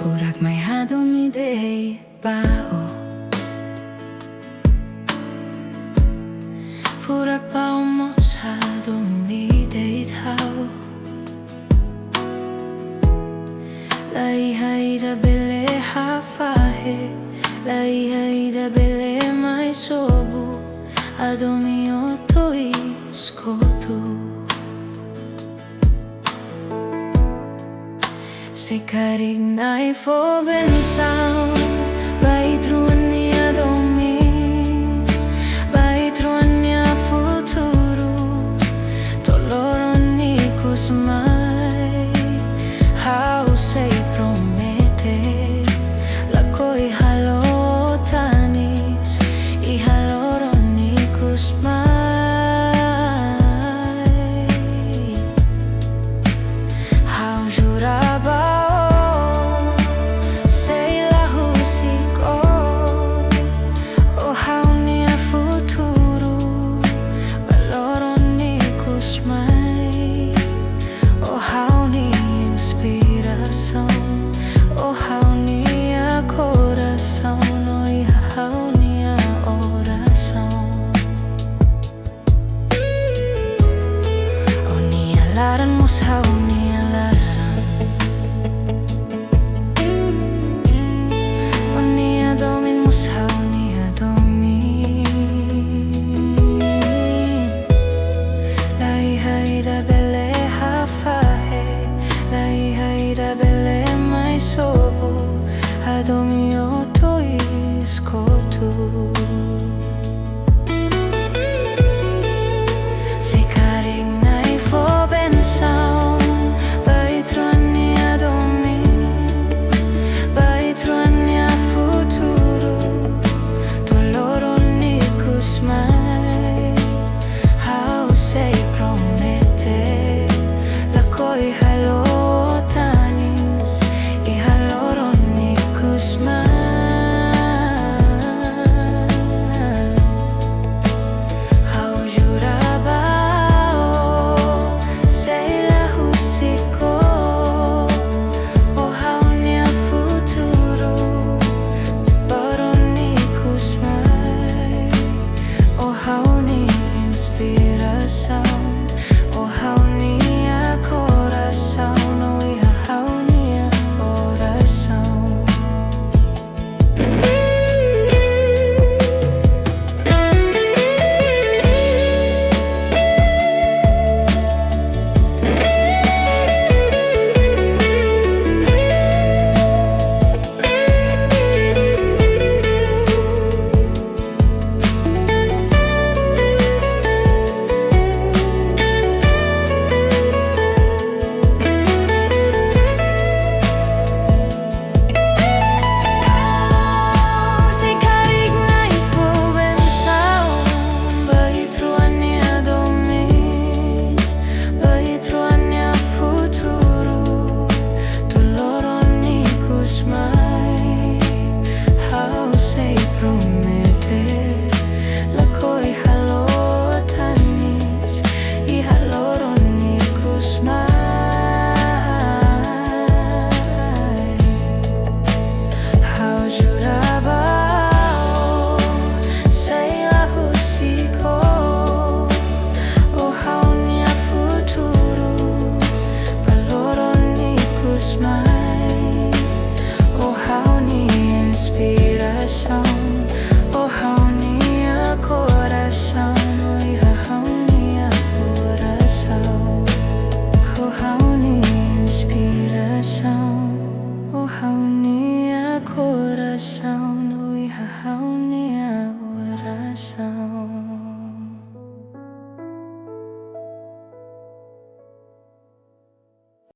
Furak may Hadomi de bao Furak bao mos Hadomi de thao Lai hai da bele hafahe Lai hai da bele mai sobu Hadomi To Is Kotu Se karig nai fo bensaun Bai truan ni Hadomi Bai truan ni futuro Toloron ni kusmai How say promete La koi halo tanis I haloron ni kusmai How juraba Laran mo sa unia laran Unia domin mo sa unia domin Lai hai da bele hafahe Lai hai da bele mai sobo Hadomi To Is Kotu Se karig nai fo bensaun Bai truan ni Hadomi Bai truan ni futuro Toloron ni kusmai How say promete La koi halo tanis I haloron ni kusmai Oh how nia coração No iha how nia oração Oh how nia coração No iha how nia oração Oh how nia inspiração Oh how nia coração